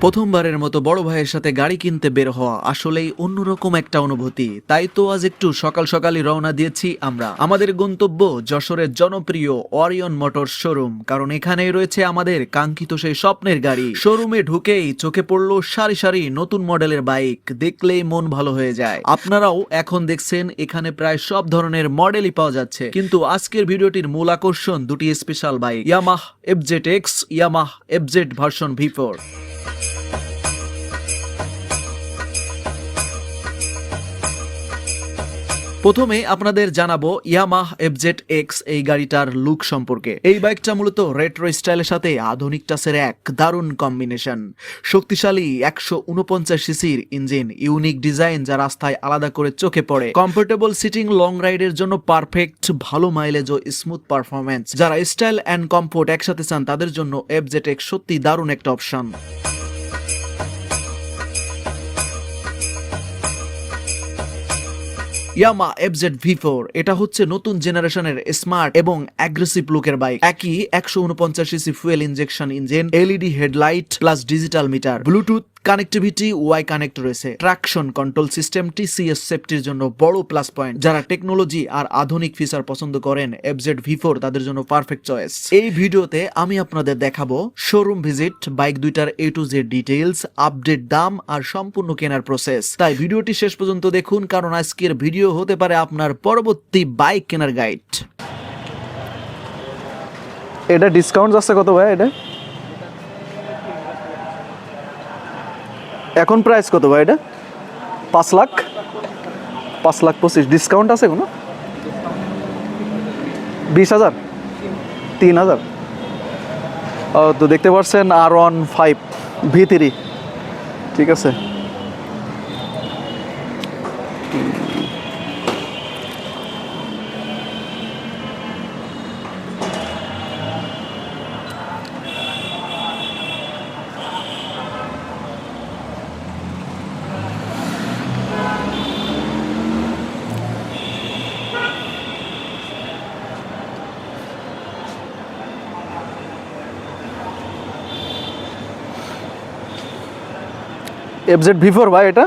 প্রথমবারের মতো বড় ভাইয়ের সাথে গাড়ি কিনতে বের হওয়া আসলেই অন্যরকম একটা অনুভূতি। তাই তো আজ একটু সকাল সকালই রওনা দিয়েছি আমরা আমাদের গন্তব্য যশোরের জনপ্রিয় ওরিয়ন মোটরস শোরুম, কারণ এখানেই রয়েছে আমাদের কাঙ্ক্ষিত সেই স্বপ্নের গাড়ি। শোরুমে ঢুকেই চোখে পড়লো সারি সারি নতুন মডেলের বাইক, দেখলেই মন ভালো হয়ে যায়। আপনারাও এখন দেখছেন এখানে প্রায় সব ধরনের মডেলই পাওয়া যাচ্ছে, কিন্তু আজকের ভিডিওটির মূল আকর্ষণ দুটি special bike, Yamaha FZ-X, Yamaha FZ version V4। প্রথমে আপনাদের জানাবো ইয়ামাহ FZ-X এই গাড়িটার লুক সম্পর্কে। এই বাইকটা মূলত রেট্রো স্টাইলের সাথে আধুনিক টাচের এক দারুণ কম্বিনেশন। শক্তিশালী 149 সিসির ইঞ্জিন, ইউনিক ডিজাইন যা রাস্তায় আলাদা করে চোখে পড়ে, কমফোর্টেবল সিটিং, লং রাইডের জন্য পারফেক্ট, ভালো মাইলেজ ও স্মুথ পারফরম্যান্স। যারা স্টাইল অ্যান্ড কমফোর্ট একসাথে চান তাদের জন্য FZ-X সত্যি দারুণ একটা অপশন। ইয়ামাহ FZ V4 এটা হচ্ছে নতুন জেনারেশনের স্মার্ট এবং অ্যাগ্রেসিভ লুকের বাইক। একই 149 CC fuel injection engine, LED headlight plus digital meter, Bluetooth connectivity, Y connect রয়েছে, ট্রাকশন কন্ট্রোল সিস্টেম, TCS সেফটির জন্য বড় প্লাস পয়েন্ট। যারা টেকনোলজি আর আধুনিক ফিচার পছন্দ করেন FZ V4 তাদের জন্য পারফেক্ট চয়েস। এই ভিডিওতে আমি আপনাদের দেখাবো শোরুম ভিজিট, বাইক দুইটার A to Z details, update দাম আর সম্পূর্ণ কেনার প্রসেস। তাই ভিডিওটি শেষ পর্যন্ত দেখুন, কারণ আজকের ভিডিও হতে পারে আপনার পরবর্তী বাইক কেনার গাইড। এটা ডিসকাউন্ট আছে কত ভাই? এটা এখন প্রাইস কত ভাই? এটা 5 লাখ, 5,25,000। ডিসকাউন্ট আছে কোনো? 20,000, 3,000। ও তো দেখতে পাচ্ছেন R15 V3, ঠিক আছে। FZ V4 ভাই, এটা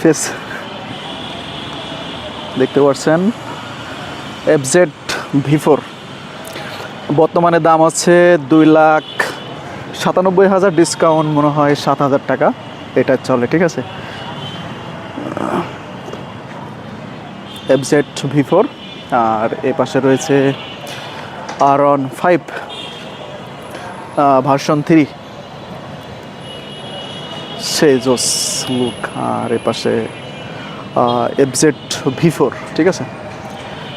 ফেস দেখতে পাচ্ছেন FZ V4 বর্তমানে দাম আছে 2,97,000, ডিসকাউন্ট মনে হয় 7,000 টাকা এটা চলে, ঠিক আছে। FZ V4 আর এ পাশে রয়েছে R15 ভার্সন 3, সেই জোস লুক। আর এ পাশে FZ V4, ঠিক আছে।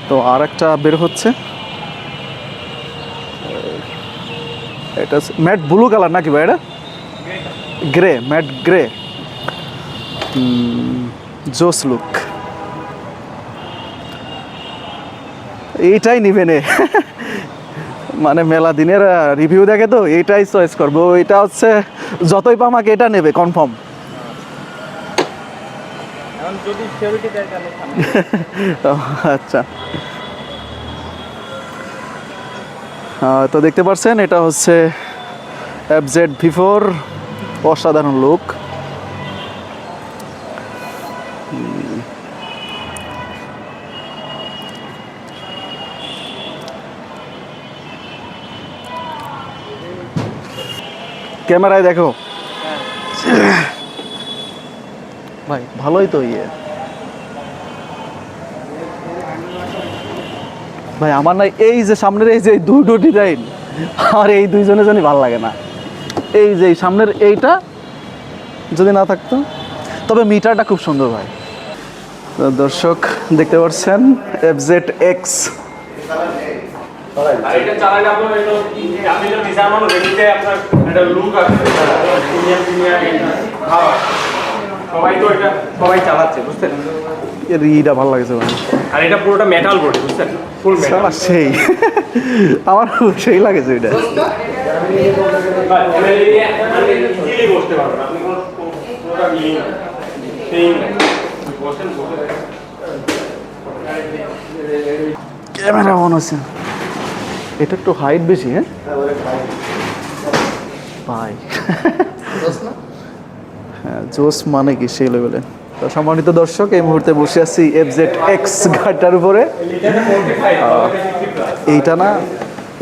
তো আর একটা বের হচ্ছে, এটা ম্যাট ব্লু কালার নাকি ভাই? এটা গ্রে, ম্যাট গ্রে, জোস লুক। এইটাই নিবে নে মানে মেলা দিনের রিভিউ দেখে তো এইটাই চয়েস করবো। এটা হচ্ছে যতই পামাকে এটা নেবে কনফার্ম। আচ্ছা, তো দেখতে পাচ্ছেন এটা হচ্ছে FZ V4, অসাধারণ লুক। ক্যামেরায় দেখো ভাই, ভালোই তো ইয়ে ভাই। আমার না এই যে সামনের এই যে দুটো ডিজাইন, আর এই দুইজনের জন্য ভালো লাগে না। এই যে সামনের এইটা যদি না থাকতো, তবে মিটারটা খুব সুন্দর ভাই। দর্শক দেখতে পাচ্ছেন FZ-X। সবাই চালাচ্ছে, বুঝছেন? এর ইটা ভালো লাগছে ভাই। আর এটা পুরোটা মেটাল বডি, বুঝছেন? ফুল মেটাল। সেই আমার সেই লাগেছে এটা। বসতে পারবেন আপনি, পুরোটা মিলিয়ে সেই বসেন বসে ক্যামেরা অন আছে, এটা একটু হাইট বেশি। হ্যাঁ ভাই, হ্যাঁ জোস মানে কি সেই লেভেলে। তো সম্মানিত দর্শক, এই মুহূর্তে বসে আছি FZX গাড়িটার উপরে। এইটা না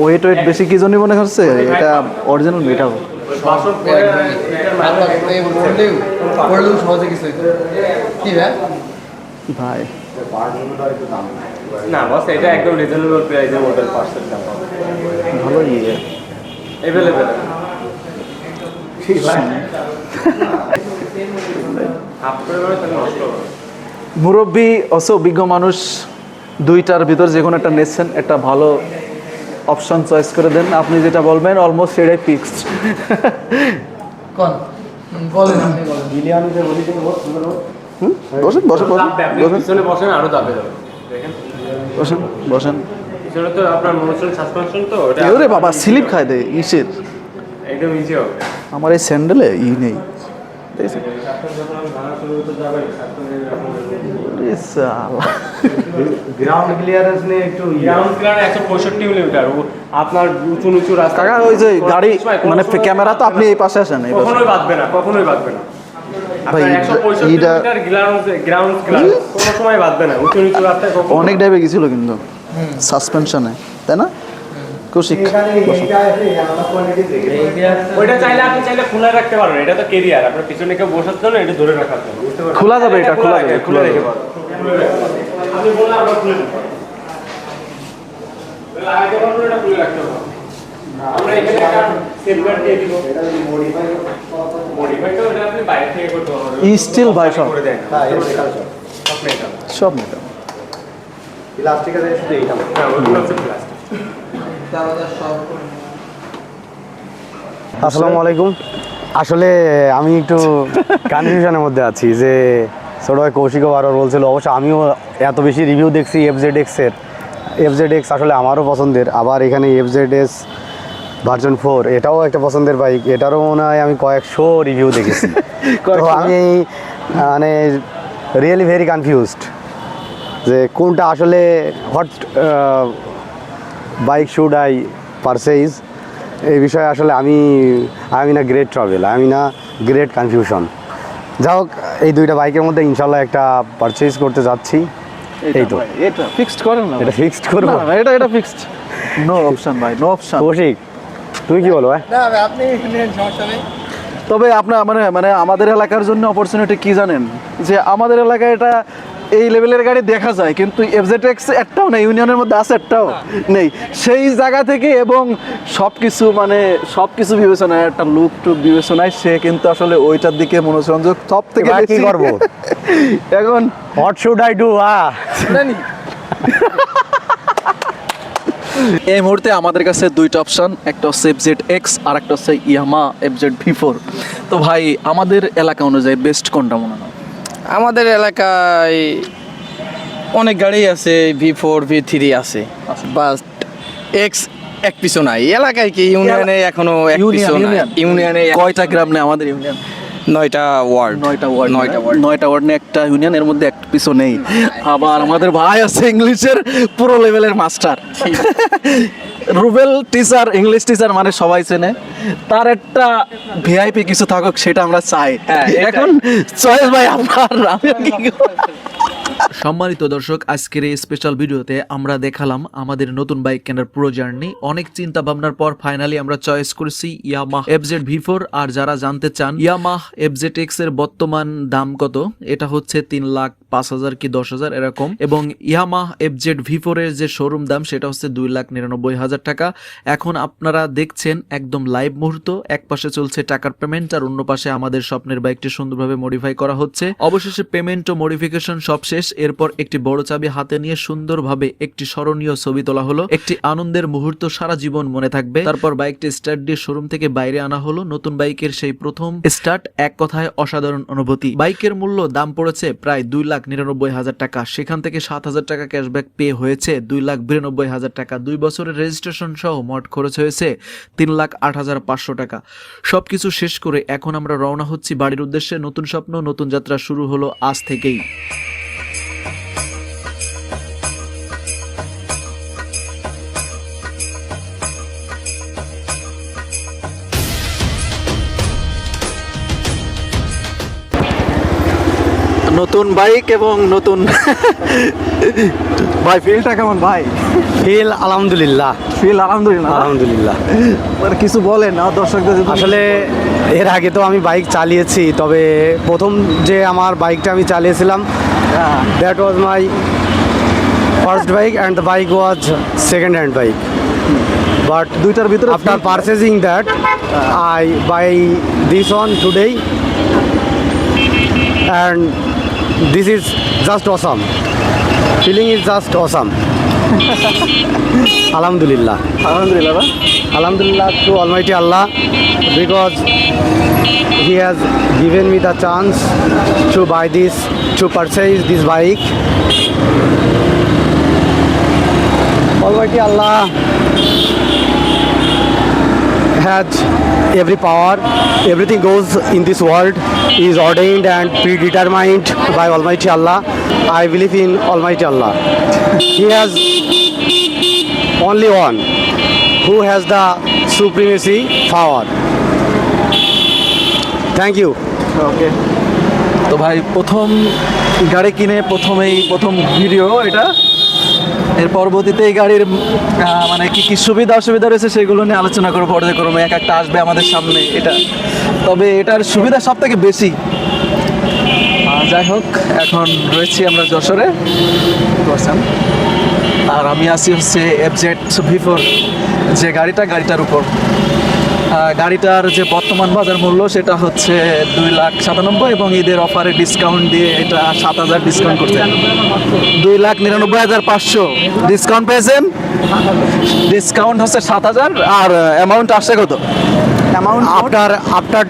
ওয়েট বেশি কি জন্য মনে হচ্ছে, এটা অরিজিনাল মেটাল। ভাই না বস, এটা একদম রিজনেবল প্রাইসে মডেল পার্সেল দাম পাবে, ভালো ইয়ে अवेलेबल মুরব্বী অভিজ্ঞ মানুষ, দুইটার ভিতর যে কোনো একটা নেচ্ছেন, একটা ভালো অপশন চয়েস করে দেন। আপনি যেটা বলবেন অলমোস্ট সেটাই ফিক্সড। বসেন বসেন পিছনে বসেন, আরো দাবে যাবে। দেখেন বসেন বসেন। পিছনে তো আপনার মনোসন সাসপেনশন, তো এটা ওরে বাবা স্লিপ খায় দেয় ইসের। একদম ইজি হবে। আমার এই স্যান্ডেলে নেই, দেখেছেন? ওরে শালা। গ্রাউন্ড ক্লিয়ারেন্স নিয়ে একটু গ্রাউন্ড ক্লিয়ারেন্স 165 মিলিমিটার, আপনার উঁচু নিচু রাস্তা। কাকা ওই যে গাড়ি মানে ক্যামেরা তো আপনি এই পাশে আসেন, এই পাশে। কখনোই বাঁধবে না, কখনোই বাঁধবে না। ভাই, আপনার 165 এইটা- মিলিমিটার গ্রাউন্ড ক্লিয়ারেন্স কোনো সময় বাঁধবে না, উঁচু নিচু রাস্তায় কখনো। অনেক ডাইভে গেছিল কিন্তু সাসপেনশনে, তাই না কৌশিক? ওইটা চাইলে আপনি চাইলে খোলা রাখতে পারেন, এটা তো কেরিয়ার, আপনার পিছনে কেউ বসার জন্য এটা ধরে রাখার জন্য, বুঝতে পারছেন? খোলা যাবে, এটা খোলা যাবে, খুলে খোলা রেখে যাবে। পারেন। আপনি বললে আমরা খুলে দিতে পারি। আগে বললে এটা খুলে রাখতে হবে। আমরা এখানে একটা সেফগার্ড দিয়ে দিব। মডিফাই তো এটা আপনি বাইরে থেকে করতে পারবেন। স্টিল ভাই সব করে দেন। আপনি এটা। সব মেটাল। প্লাস্টিক আছে শুধু এইটা। হ্যাঁ, ওগুলো হচ্ছে প্লাস্টিক। আসসালামু আলাইকুম। আসলে আমি একটু কনফিউশনের মধ্যে আছি যে ছোট ভাই কৌশিকও বারবার বলছিল, অবশ্য আমিও এত বেশি রিভিউ দেখছি FZX আসলে আমারও পছন্দের। আবার এখানে FZS ভার্সন 4 এটাও একটা পছন্দের বাইক, এটারও মনে হয় আমি কয়েকশো রিভিউ দেখেছি। তো আমি মানে রিয়েলি ভেরি কনফিউজড যে কোনটা আসলে what bike should I purchase. এই বিষয়ে আসলে আমি না গ্রেট ট্রাভেল, আমি না গ্রেট কনফিউশন। যাই হোক, এই দুইটা বাইকের মধ্যে ইনশাল্লাহ একটা পারচেজ করতে যাচ্ছি। এই তো এটা ফিক্সড করেন না, এটা ফিক্সড করবো। না, এটা ফিক্সড, নো অপশন ভাই, নো অপশন। কৌশিক তুমি কি বলো ভাই? তবে আপনার মানে আমাদের এলাকার জন্য অপরচুনিটি কি জানেন, যে আমাদের এলাকায় এটা এই লেভেলের গাড়ি দেখা যায়, কিন্তু FZX একটাও নেই, ইউনিয়নের মধ্যে আছে একটাও নেই। সেই জায়গা থেকে এবং সব কিছু বিবেচনায়, একটা লুক টুক বিবেচনায় সে কিন্তু আসলে ওইটার দিকে মনোসংযোগ সব থেকে এবার কি বেশি। করবো? এখন হোয়াট শুড আই ডু? এই মুহূর্তে আমাদের কাছে দুইটা অপশন, একটা হচ্ছে FZX আর একটা হচ্ছে ইয়ামা FZV4। তো ভাই আমাদের এলাকা অনুযায়ী বেস্ট কোনটা মনে হয়? আমাদের এলাকায় অনেক গাড়ি আছে, V4 V3 আছে, বাট এক্স এক পিছু নাই। এলাকায় কি ইউনিয়নে এখনো এক পিছু নাই। ইউনিয়নে কয়টা গ্রাম নেই আমাদের ইউনিয়ন? 9টা ওয়ার্ড। 9টা ওয়ার্ড, 9টা ওয়ার্ড। নিয়ে একটা ইউনিয়ন, এর মধ্যে এক পিছু নেই। আবার আমাদের ভাই আছে ইংলিশের পুরো লেভেলের master, Rubel teacher, English teacher, মানে সবাই চেনে। তার একটা ভিআইপি কিছু থাকুক, সেটা আমরা চাই। এখন চয়েস ভাই আপনার, আমি আর কি করব? সম্মানিত দর্শক, আজকের এই স্পেশাল ভিডিওতে আমরা দেখালাম আমাদের নতুন বাইক কেনার পুরো জার্নি। অনেক চিন্তা ভাবনার পর ফাইনালি আমরা চয়েস করেছি ইয়ামাহা FZV4। আর যারা জানতে চান ইয়ামাহা FZX এর বর্তমান দাম কত, এটা হচ্ছে 3,05,000 কি 10,000 এরকম, এবং ইয়ামাহা FZV4 এর যে শোরুম দাম সেটা হচ্ছে 2,99,000 টাকা। এখন আপনারা দেখছেন একদম লাইভ মুহূর্ত, এক পাশে চলছে টাকার পেমেন্ট আর অন্য পাশে আমাদের স্বপ্নের বাইকটি সুন্দরভাবে মডিফাই করা হচ্ছে। অবশেষে পেমেন্ট ও মডিফিকেশন সব শেষ। এরপর একটি বড় চাবি হাতে নিয়ে সুন্দরভাবে একটি স্মরণীয় ছবি তোলা হলো, একটি আনন্দের মুহূর্ত সারা জীবন মনে থাকবে। তারপর বাইকটি স্টার্ট দিয়ে শোরুম থেকে বাইরে আনা হলো। নতুন বাইকের সেই প্রথম স্টার্ট, এক কথায় অসাধারণ অনুভূতি। বাইকের মূল্য দাম পড়েছে প্রায় 2,99,000 টাকা, সেখান থেকে 7,000 টাকা ক্যাশব্যাক পে হয়েছে 2,92,000 টাকা। 2 বছরের রেজিস্ট্রেশন সহ মোট খরচ হয়েছে 3,08,500 টাকা। সবকিছু শেষ করে এখন আমরা রওনা হচ্ছি বাড়ির উদ্দেশ্যে। নতুন স্বপ্ন, নতুন যাত্রা শুরু হলো আজ থেকেই। নতুন বাইক এবং নতুন ভাই ফিলটা কেমন ভাই? ফিল আলহামদুলিল্লাহ, ফিল আলহামদুলিল্লাহ। আলহামদুলিল্লাহ। মানে কিছু বলেন না দর্শকদের যদি- আসলে এর আগে তো আমি বাইক চালিয়েছি, তবে প্রথম যে আমার বাইকটা আমি চালিয়েছিলাম হ্যাঁ, that was my first bike and the bike was second hand bike, but দুইটার ভিতরে after purchasing that I buy this one today and this is just awesome, feeling is just awesome. Alhamdulillah, আলহামদুলিল্লাহ ভাই। Alhamdulillah to Almighty Allah, because He has given me the chance to buy this, to purchase this bike. Almighty Allah has every power. Everything goes in this world is ordained and predetermined by Almighty Allah. I believe in Almighty Allah. He has only one who has the supremacy power. Thank you. ওকে, তো ভাই প্রথম গাড়ি কিনে প্রথম video এটা, এর পরবর্তীতে এই গাড়ির মানে কি কি সুবিধা অসুবিধা রয়েছে সেগুলো নিয়ে আলোচনা করবো পর্যায়ক্রমে, এক একটা আসবে আমাদের সামনে এটা। তবে এটার সুবিধা সব থেকে বেশি। যাই হোক, এখন রয়েছি আমরা যশোরে, বুঝতে পারছেন। আর আমি আছি হচ্ছে FZ V4 যে গাড়িটার উপর। গাড়িটার যে বর্তমান বাজার মূল্য সেটা হচ্ছে 2,97,000 এবং ঈদের অফারে ডিসকাউন্ট দিয়ে এটা 7,000 ডিসকাউন্ট করছে। 2,99,500 ডিসকাউন্ট পেয়েছেন। ডিসকাউন্ট হচ্ছে 7,000 আর অ্যামাউন্ট আসছে কত? Amount After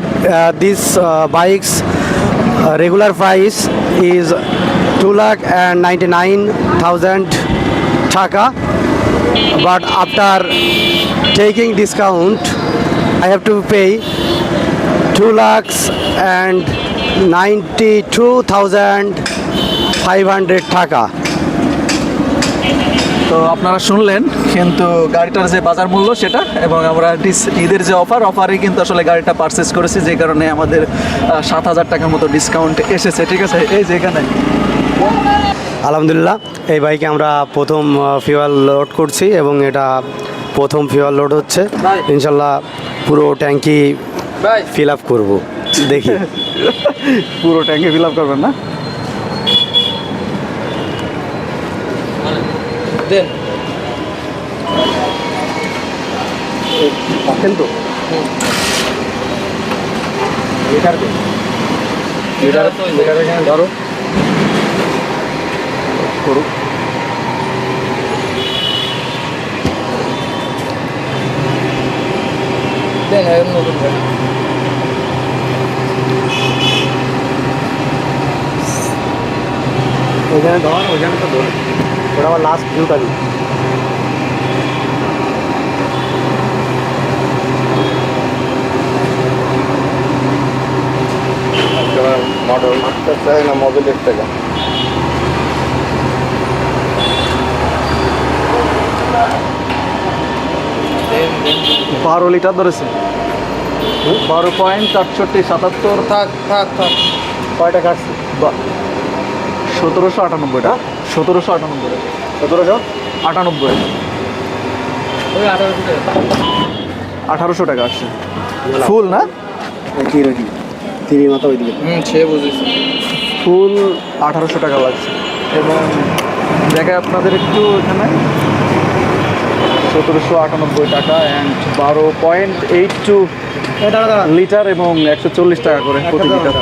this bike's regular price is 2,99,000 taka, but after taking discount I have to pay 2,92,500 taka. তো আপনারা শুনলেন কিন্তু গাড়িটার যে বাজার মূল্য সেটা, এবং আমরা ঈদের যে অফারে কিন্তু আসলে গাড়িটা পারচেস করেছি, যে কারণে আমাদের 7,000 টাকার মতো ডিসকাউন্ট এসেছে। ঠিক আছে, এই যে এখানে আলহামদুলিল্লাহ, এই বাইকে আমরা প্রথম ফিউয়াল লোড করছি এবং এটা প্রথম ফিউয়াল লোড হচ্ছে। ইনশাল্লাহ পুরো ট্যাঙ্কি ভাই ফিল আপ করবো, দেখি। পুরো ট্যাঙ্কি ফিল আপ করবেন না? দেন পাচ্ছেন তো? ধরো করুক। দেন নতুন গাড়ি। ওইখানে ধর, ওইখানে তো ধর, ওটা আমার লাস্ট ভিউটা দিই। মডেল মাস্টার চাই না মোবিলের টাকা 12 লিটার ধরেছে, 12.6877 থাক থাক থাক কয়টা কাটছি? 1798টা 1798 1798 ওই 1800 টাকা আসছে ফুল না? তিরির মতো ওইদিকে। সে বুঝেছি। ফুল 1800 টাকা লাগছে। এবং দেখে আপনাদের একটু এখানে 1798 টাকা অ্যান্ড 12.82 লিটার এবং 140 টাকা করে প্রতি লিটার।